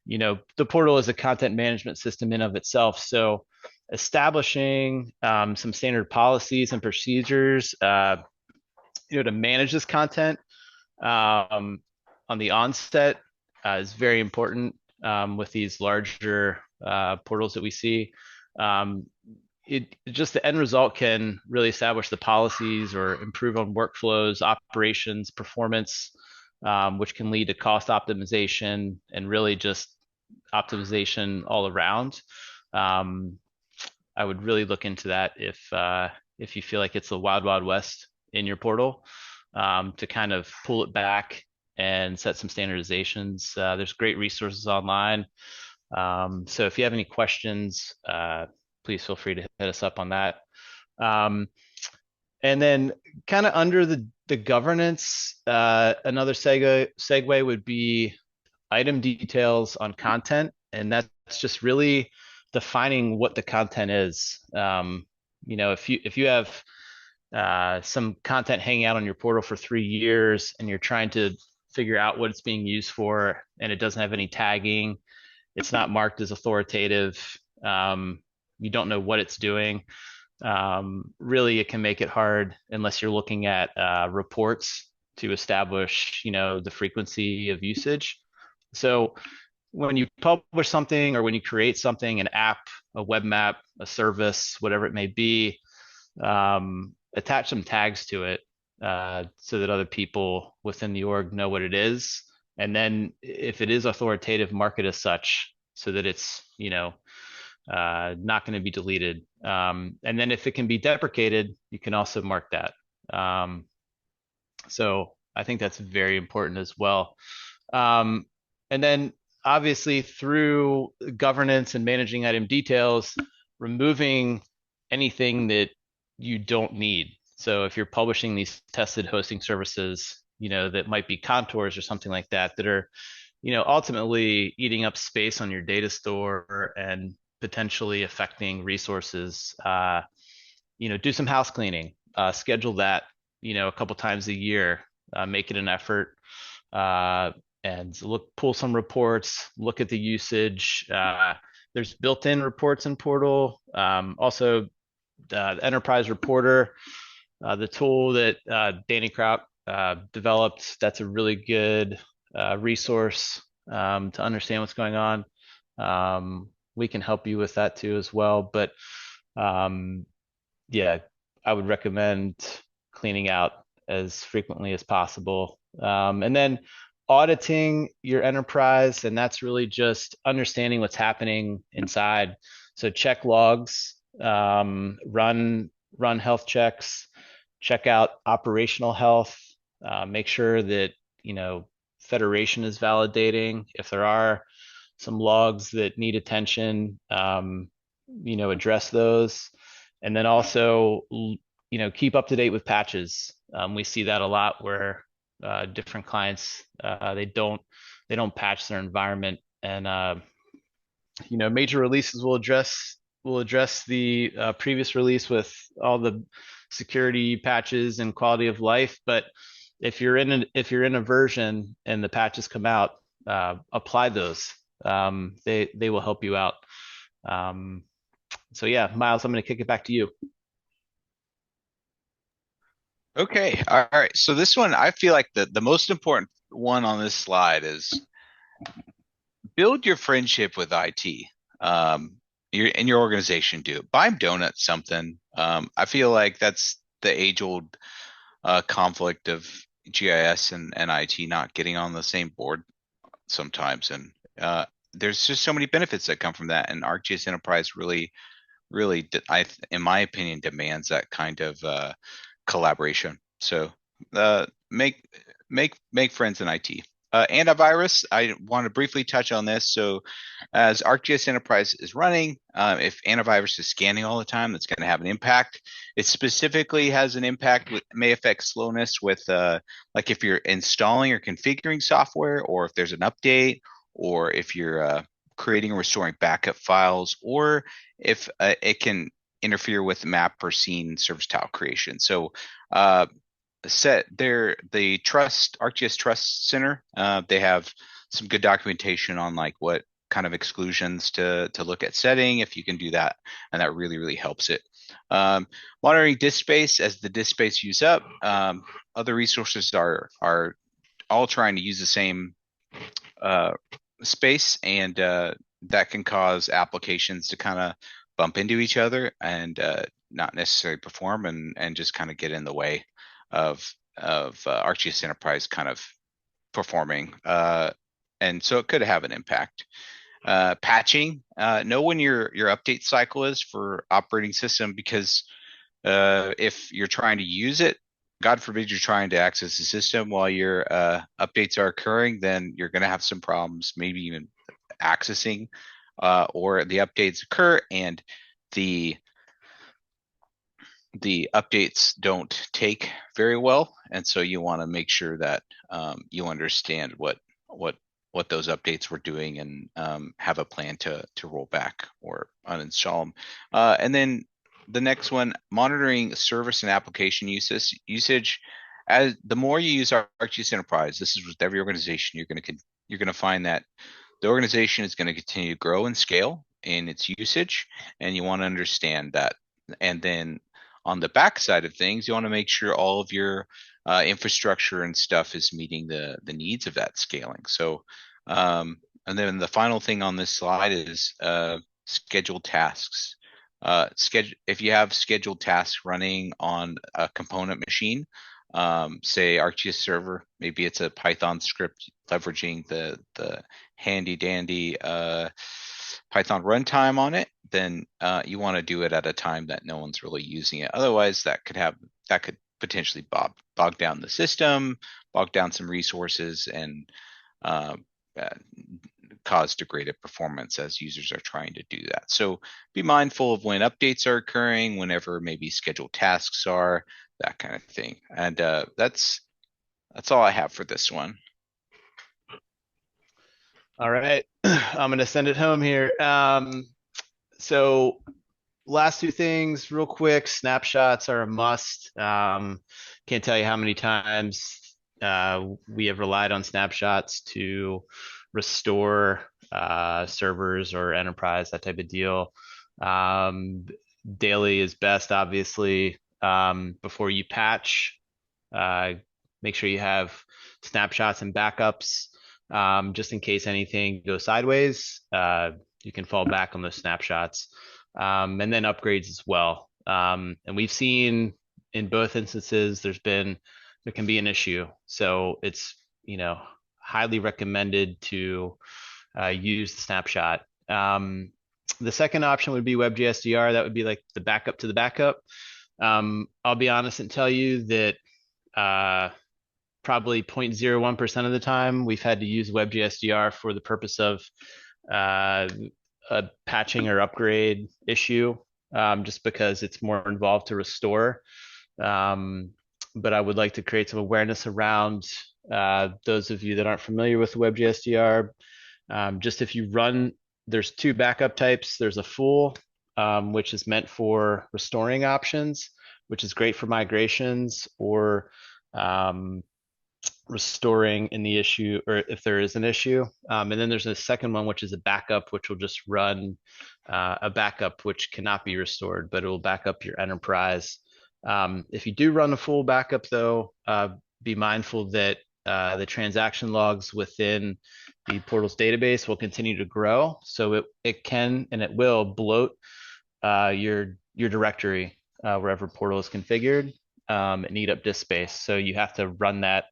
The portal is a content management system in of itself. So establishing some standard policies and procedures to manage this content on the onset is very important with these larger portals that we see. Just the end result can really establish the policies or improve on workflows, operations, performance, which can lead to cost optimization and really just optimization all around. I would really look into that if you feel like it's the wild, wild west in your portal, to kind of pull it back and set some standardizations. There's great resources online. So if you have any questions, please feel free to hit us up on that. And then kind of under the governance, another segue would be item details on content. And that's just really defining what the content is. If you have some content hanging out on your portal for 3 years and you're trying to figure out what it's being used for and it doesn't have any tagging, it's not marked as authoritative, you don't know what it's doing, really it can make it hard unless you're looking at reports to establish the frequency of usage. So when you publish something or when you create something, an app, a web map, a service, whatever it may be, attach some tags to it so that other people within the org know what it is. And then if it is authoritative, mark it as such so that it's, not going to be deleted. And then if it can be deprecated, you can also mark that. So I think that's very important as well. And then obviously through governance and managing item details, removing anything that you don't need. So if you're publishing these tested hosting services, that might be contours or something like that, that are, ultimately eating up space on your data store and potentially affecting resources, do some house cleaning, schedule that, a couple times a year, make it an effort, and pull some reports, look at the usage. There's built-in reports in Portal. Also, the Enterprise Reporter, the tool that Danny Kraut developed, that's a really good resource to understand what's going on. We can help you with that too as well. But yeah, I would recommend cleaning out as frequently as possible. And then auditing your enterprise, and that's really just understanding what's happening inside. So check logs, run health checks, check out operational health, make sure that federation is validating. If there are some logs that need attention, address those. And then also, keep up to date with patches. We see that a lot where different clients, they don't patch their environment, and major releases will address the previous release with all the security patches and quality of life. But if you're in a version and the patches come out, apply those. They will help you out. So yeah, Miles, I'm going to kick it back to you. Okay. All right. So this one, I feel like the most important one on this slide is build your friendship with IT. Your organization do. Buy donuts something. I feel like that's the age-old conflict of GIS and IT not getting on the same board sometimes. And there's just so many benefits that come from that. And ArcGIS Enterprise really, in my opinion, demands that kind of collaboration. So make friends in IT. Antivirus, I want to briefly touch on this. So as ArcGIS Enterprise is running, if antivirus is scanning all the time, that's going to have an impact. It specifically has an impact, may affect slowness with like if you're installing or configuring software, or if there's an update, or if you're creating or restoring backup files, or if it can interfere with map or scene service tile creation. So the ArcGIS Trust Center, they have some good documentation on like what kind of exclusions to look at setting if you can do that, and that really helps it. Monitoring disk space. As the disk space use up, other resources are all trying to use the same space, and that can cause applications to kind of bump into each other and not necessarily perform, and just kind of get in the way of ArcGIS Enterprise kind of performing. And so it could have an impact. Patching, know when your update cycle is for operating system, because if you're trying to use it, God forbid you're trying to access the system while your updates are occurring, then you're going to have some problems, maybe even accessing, or the updates occur and the updates don't take very well, and so you want to make sure that you understand what those updates were doing, and have a plan to roll back or uninstall them. And then the next one, monitoring service and application usage. As the more you use ArcGIS Enterprise, this is with every organization, you're going to find that the organization is going to continue to grow and scale in its usage, and you want to understand that. And then on the back side of things, you want to make sure all of your infrastructure and stuff is meeting the needs of that scaling. So, and then the final thing on this slide is scheduled tasks. If you have scheduled tasks running on a component machine, say ArcGIS server, maybe it's a Python script leveraging the handy dandy Python runtime on it, then you want to do it at a time that no one's really using it. Otherwise, that could potentially bog down the system, bog down some resources, and cause degraded performance as users are trying to do that. So be mindful of when updates are occurring, whenever maybe scheduled tasks are, that kind of thing. And that's all I have for this one. All right, I'm gonna send it home here. So last two things real quick. Snapshots are a must. Can't tell you how many times we have relied on snapshots to restore servers or enterprise, that type of deal. Daily is best, obviously. Before you patch, make sure you have snapshots and backups, just in case anything goes sideways. You can fall back on those snapshots, and then upgrades as well. And we've seen in both instances there can be an issue, so it's highly recommended to use the snapshot. The second option would be WebGSDR. That would be like the backup to the backup. I'll be honest and tell you that probably 0.01% of the time we've had to use WebGSDR for the purpose of a patching or upgrade issue, just because it's more involved to restore. But I would like to create some awareness around those of you that aren't familiar with WebGSDR. Just if you run, there's two backup types. There's a full, which is meant for restoring options, which is great for migrations or restoring in the issue, or if there is an issue. And then there's a second one, which is a backup, which will just run a backup which cannot be restored, but it will back up your enterprise. If you do run a full backup, though, be mindful that the transaction logs within the portal's database will continue to grow. So it can and it will bloat your directory wherever portal is configured, and eat up disk space. So you have to run that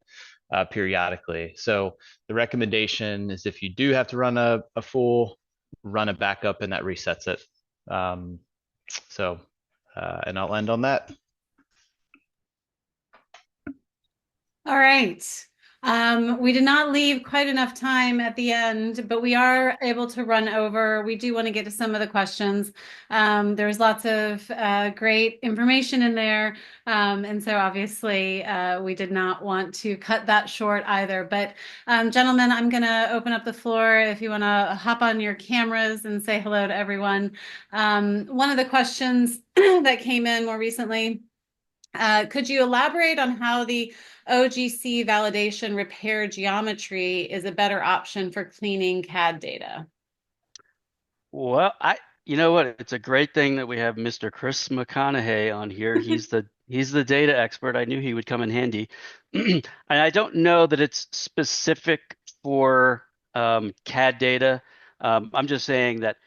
periodically. So the recommendation is, if you do have to run a full, run a backup, and that resets it. And I'll end on that. All right. We did not leave quite enough time at the end, but we are able to run over. We do want to get to some of the questions. There's lots of great information in there. And so obviously we did not want to cut that short either. But gentlemen, I'm going to open up the floor if you want to hop on your cameras and say hello to everyone. One of the questions that came in more recently, could you elaborate on how the OGC validation repair geometry is a better option for cleaning CAD data? Well, You know what? It's a great thing that we have Mr. Chris McConaughey on here. He's the data expert. I knew he would come in handy. And I don't know that it's specific for CAD data. I'm just saying that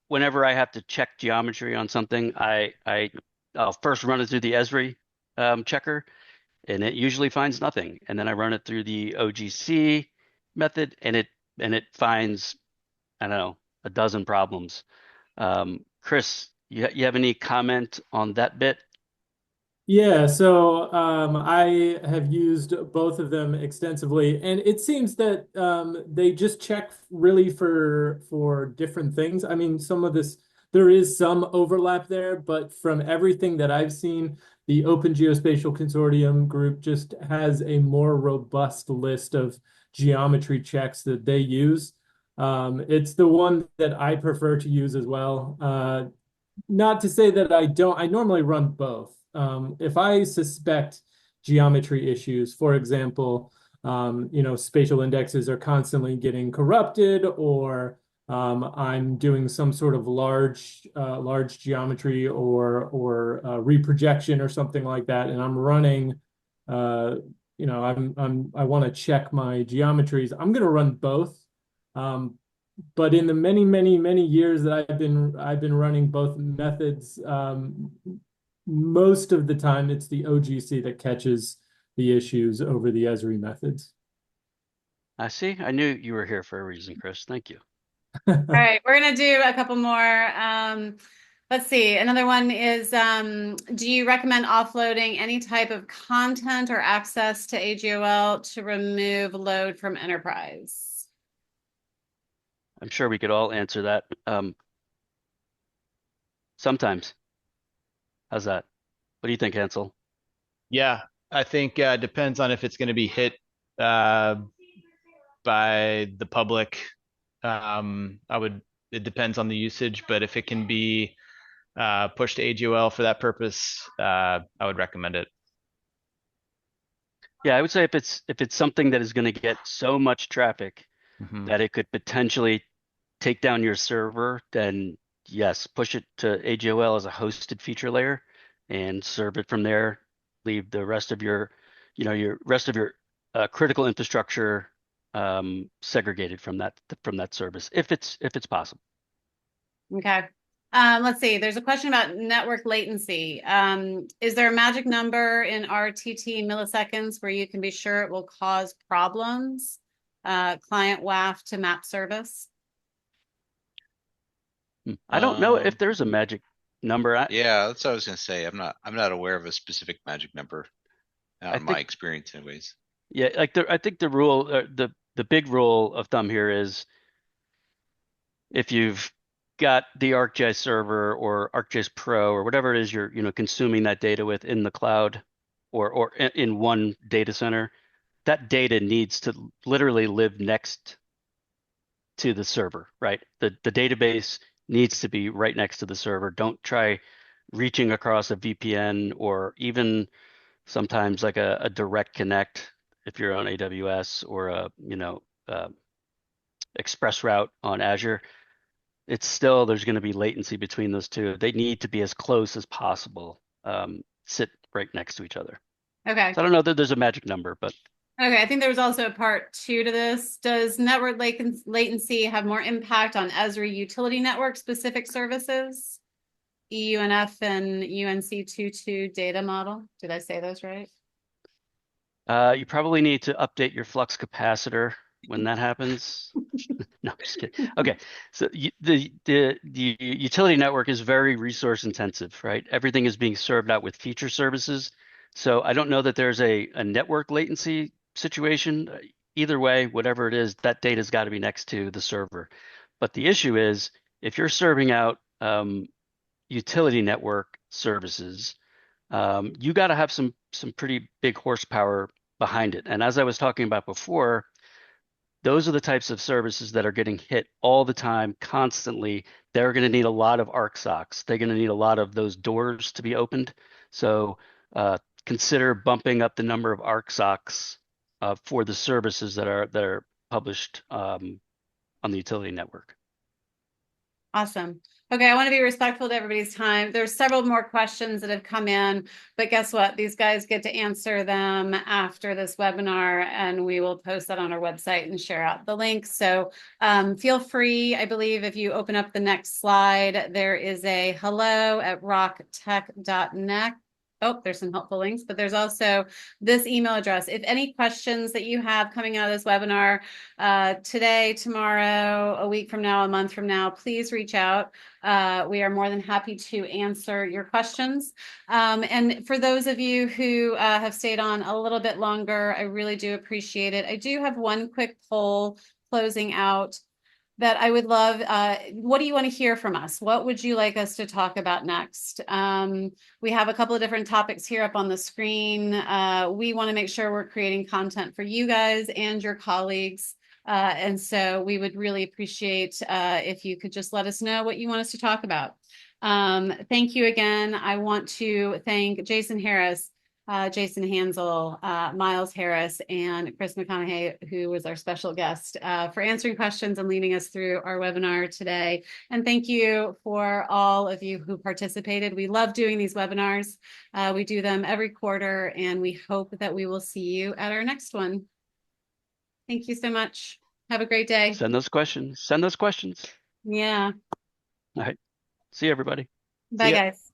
whenever I have to check geometry on something, I'll first run it through the Esri checker, and it usually finds nothing. And then I run it through the OGC method, and it finds, I don't know, a dozen problems. Chris, you have any comment on that bit? Yeah, so I have used both of them extensively, and it seems that they just check really for different things. I mean, some of this there is some overlap there, but from everything that I've seen, the Open Geospatial Consortium group just has a more robust list of geometry checks that they use. It's the one that I prefer to use as well. Not to say that I don't, I normally run both. If I suspect geometry issues, for example, spatial indexes are constantly getting corrupted, or I'm doing some sort of large geometry or reprojection or something like that, and I'm running, I want to check my geometries. I'm going to run both. Um, but in the many years that I've been running both methods, most of the time it's the OGC that catches the issues over the Esri methods. I see. I knew you were here for a reason, Chris. Thank you. All right, we're gonna do a couple more. Let's see. Another one is, do you recommend offloading any type of content or access to AGOL to remove load from Enterprise? I'm sure we could all answer that. Sometimes. How's that? What do you think, Hansel? Yeah, I think depends on if it's going to be hit uh, by the public. It depends on the usage, but if it can be pushed to AGOL for that purpose, I would recommend it. Yeah, I would say if it's something that is going to get so much traffic Mhm. that it could potentially take down your server, then yes, push it to AGOL as a hosted feature layer and serve it from there. Leave the rest of your critical infrastructure segregated from that service if it's possible. Okay. Let's see. There's a question about network latency. Is there a magic number in RTT milliseconds where you can be sure it will cause problems? Client WAF to map service? I don't know if there's a magic number. Yeah, that's what I was gonna say. I'm not aware of a specific magic number I in my think, experience anyways. yeah, I think the rule, the big rule of thumb here is if you've got the ArcGIS server or ArcGIS Pro or whatever it is you're consuming that data with in the cloud or in one data center, that data needs to literally live next to the server, right? The database needs to be right next to the server. Don't try reaching across a VPN or even sometimes like a direct connect if you're on AWS or uh, express route on Azure. It's still, there's going to be latency between those two. They need to be as close as possible, sit right next to each other. Okay. So I don't know that there's a magic number, but Okay, I think there was also a part two to this. Does network latency have more impact on Esri utility network specific services? EUNF and UNC22 data model. Did I say those right? you probably need to update your flux capacitor when that happens. No, I'm just kidding. Okay, so the utility network is very resource intensive, right? Everything is being served out with feature services. So I don't know that there's a network latency situation. Either way, whatever it is, that data's got to be next to the server. But the issue is if you're serving out utility network services, you got to have some pretty big horsepower behind it. And as I was talking about before, those are the types of services that are getting hit all the time, constantly. They're going to need a lot of ARC socks. They're going to need a lot of those doors to be opened. So consider bumping up the number of ARC socks for the services that are published on the utility network. Awesome. Okay, I want to be respectful to everybody's time. There's several more questions that have come in, but guess what? These guys get to answer them after this webinar, and we will post that on our website and share out the link. So feel free, I believe if you open up the next slide, there is a hello@rocktech.net. Oh, there's some helpful links, but there's also this email address. If any questions that you have coming out of this webinar today, tomorrow, a week from now, a month from now, please reach out. We are more than happy to answer your questions. And for those of you who have stayed on a little bit longer, I really do appreciate it. I do have one quick poll closing out that I would love. What do you want to hear from us? What would you like us to talk about next? We have a couple of different topics here up on the screen. We want to make sure we're creating content for you guys and your colleagues. And so we would really appreciate if you could just let us know what you want us to talk about. Thank you again. I want to thank Jason Harris, Jason Hansel, Miles Harris, and Chris McConaughey, who was our special guest, for answering questions and leading us through our webinar today. And thank you for all of you who participated. We love doing these webinars. We do them every quarter, and we hope that we will see you at our next one. Thank you so much. Have a great day. Send those questions. Send those questions. Yeah. All right. See you, everybody. Bye, guys.